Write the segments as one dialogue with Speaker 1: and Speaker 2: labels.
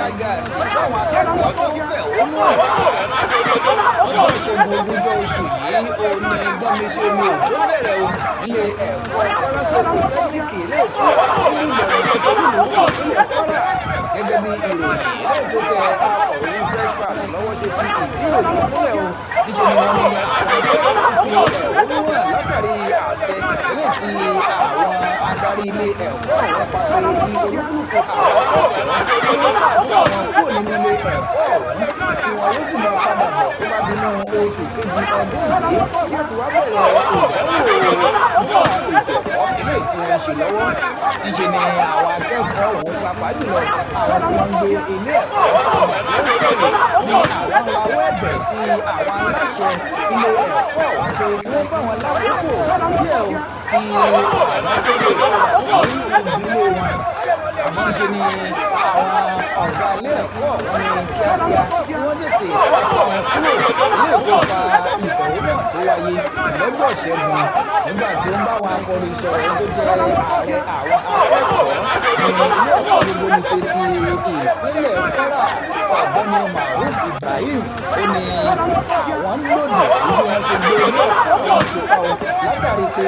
Speaker 1: tear gas fáwọn akẹ́kọ̀ọ́ tó ń fẹ̀hónú hàn. ọjọ́ ìṣẹ́gun ogúnjọ́ oṣù yìí ó ní gbọ́nmisí omi òjò bẹ̀rẹ̀ o nílé ẹ̀kọ́ Kwara State Polytechnic ilé ìtura nínú Ìlọrin ti sọ nínú ìpínlẹ̀ Kwara gẹ́gẹ́ bí ìròyìn ilé tó tẹ akọ̀ròyìn Fresh Fact lọ́wọ́ ṣe fi ìdí ìròyìn múlẹ̀ o níṣẹ́ ni wọ́n ní àwọn akẹ́kọ̀ọ́ fi ẹ̀hónú hàn látàrí àṣẹ ilé tí àwọn adarí ilé ẹ̀kọ́ ọ̀hún pa pé kí olúkúlùkù àwọn akẹ́kọ̀ọ́ kí wọ́n kàṣà wọn kúrò nínú ilé ẹ̀kọ́ ọ̀hún kí wọ́n yóò sì máa padà bọ̀ tó bá dínú oṣù kejì ọdún yìí láti wá bẹ̀rẹ̀ ìdánwò ti sáà ètò ẹ̀kọ́ ilé tí wọ́n ń ṣe lọ́wọ́. níṣẹ́ ni àwọn akẹ́kọ̀ọ́ ọ̀hún pàápàá jùlọ àwọn tí wọ́n ń gbé ilé ẹ̀kọ́ àgbà sí hósítẹ́ẹ̀lì ní àwọn rawọ́ ẹ̀bẹ̀ sí àwọn aláṣẹ ilé ẹ̀kọ́ ọ̀hún pé kí wọ́n fáwọn lákòókò díẹ̀ o kí àwọn tó lè padà sí ìdílé wọn. àmọ́ ṣe ni àwọn ọ̀gá ilé ẹ̀kọ́ ọ̀hún ní kíákíá kí wọ́n tètè pàṣẹ wọn kúrò ilé tó fa ìfẹ̀hónúhàn tó wáyé lọ́jọ́ ìṣẹ́gun nígbà tí ó ń bá wọn akọrin sọ̀rọ̀ ẹni tó jẹ́ ààrẹ àwọn akẹ́kọ̀ọ́ ní ilé ẹ̀kọ́ gbogbo níṣe ti ìpínlẹ̀ Kwara ọ̀gbẹ́ni Maruf Ibrahim ó ní àwọn ń lòdì sí bí wọ́n ṣe gbé ilé ẹ̀kọ́ ọ̀hún ti pa o látàrí pé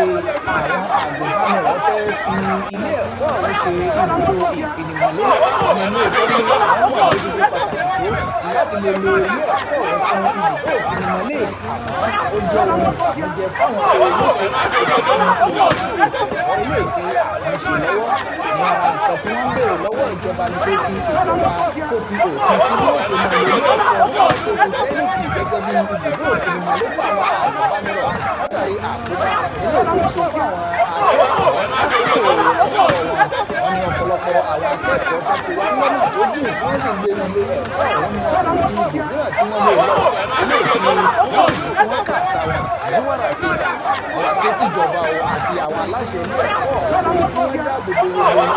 Speaker 1: àwọn àgùnbánirọ̀ fẹ́ fi ilé ẹ̀kọ́ ọ̀hún ṣe ibùdó ìfinimọ̀lé ẹni lóòótọ́ ní àwọn wà ló ṣe pàtàkì tó láti lè lo ilé ẹ̀kọ́ ọ̀hún fún ibùdó ìfinimọ̀lé àmọ́ ó jẹ́ ohun ìbànújẹ́ fáwọn pé yóò ṣe àkóbá fún ìlànà ètò ẹ̀kọ́ ilé tí àwọn ń ṣe lọ́wọ́ ní ara nǹkan tí wọ́n ń béèrè lọ́wọ́ ìjọba ni pé kí ìjọba kó fi òpin sí bí wọ́n ṣe máa lo ilé ẹ̀kọ́ Polytechnic gẹ́gẹ́ bí ibùdó ìfinimọ̀lé fún àwọn àgùnbánirọ̀ látàrí àkóbá ilé tó ń ṣe fún àwọn akẹ́kọ̀ọ́ lákòókò ẹ̀kọ́ wọn. wọ́n ní ọ̀pọ̀lọpọ̀ àwọn akẹ́kọ̀ọ́ tó ti wá lọ́nà tó jìn tí wọ́n sì gbé nílé ẹ̀kọ́ ọ̀hún ni wọ́n kò ní ibòmíràn tí wọ́n lè lọ ilé tí wọ́n sì ní kí wọ́n kà sá wọn ní wàrà sísà. wọ́n wá ké síjọba o àti àwọn aláṣẹ ilé ẹ̀kọ́ ọ̀hún pé kí wọ́n dáàbò bo gbogbo àwọn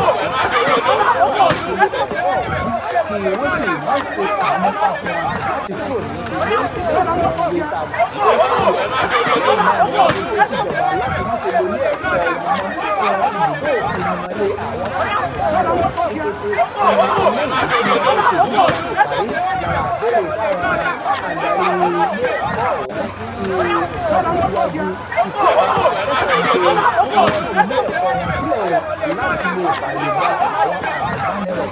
Speaker 1: akẹ́kọ̀ọ́ tó wà ní ilé ẹ̀kọ́ ọ̀hún kí wọ́n sì má ti kà nípa fún wọn láti kúrò ní ilé tí wọ́n gbé ta mọ̀ sí hósítẹ́ẹ̀lì. lẹ́yìn náà ni wọ́n ké síjọba láti má ṣe lo ilé ẹ̀kọ́ wọn mọ́ fún ibùdó ìfinimọ̀lé àwọn àgùnbánirọ̀ ní kété tí eléyìí tí wọ́n fẹ́ ṣe yìí bá ti parí lára àbẹ̀rẹ̀ táwọn adarí ilé ẹ̀kọ́ ọ̀hún tí wọ́n ti síwájú ti sí àwọn akẹ́kọ̀ọ́ ní pé kí wọ́n fi ilé ẹ̀kọ́ wọn sílẹ̀ láti lè fààyè gba àwọn àgùnbánirọ̀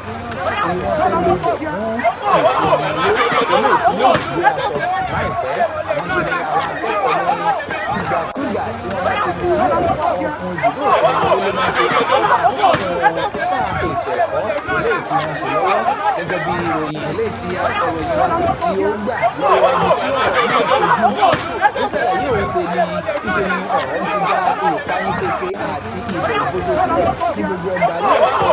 Speaker 1: tí wọ́n fẹ́ lò bẹ̀ fún ìfinimọ̀lé eléyìí tí yóò gbé aṣọ láìpẹ́. àwọn ṣe ni àwọn akẹ́kọ̀ọ́ ní ìgbàkúgbà tí wọ́n bá ti lo ilé ẹ̀kọ́ àwọn fún ibùdó ìfinimọ̀lé ló máa ń ṣe àkóbá fún sáà ètò ẹ̀kọ́ eléyìí tí wọ́n ṣe lọ́wọ́ gẹ́gẹ́ bí ìròyìn eléyìí tí akọ̀ròyìn wa tí ó gbà lọ́wọ́ ẹni tí ọ̀rọ̀ náà ṣojú. ó ṣàlàyé òun pé ní ìṣe ni ọ̀rọ̀ ti dá ìpayín keke àti ìbẹ̀rùbojo sílẹ̀ ní gbogbo ọgbà ilé ẹ̀kọ́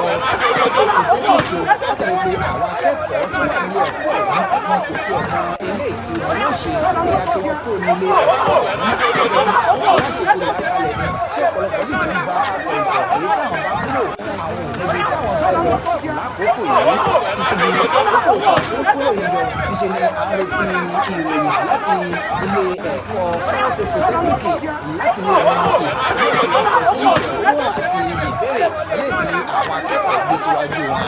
Speaker 1: Polytechnic látàrí pé àwọn akẹ́kọ̀ọ́ tó wà nílé ẹ̀kọ́ ọ̀hún wọn kò tiẹ̀ mọ eléyìí tí wọn yóò ṣe bóyá kí wọ́n kúrò nílé ẹ̀kọ́ ọ̀hún gẹ́gẹ́ bí àwọn aláṣẹ ṣe là kalẹ̀ ni tí ọ̀pọ̀lọpọ̀ sì tún bá akọ̀ròyìn sọ̀rọ̀ pé táwọn bá kúrò àwọn ò níbi táwọn fẹ́ lọ lákòókò yìí títí di àkókò tó fún kúrò yìí jọ níṣẹ́ ni à ń retí ìròyìn láti ilé ẹ̀kọ́ Kwara State Polytechnic láti lè mọ ìpínlẹ̀ tí wọ́n kọ sí ìfẹ̀hónúhàn àti ìbéèrè eléyìí tí àwọn akẹ́kọ̀ọ́ gbé síwájú wọn.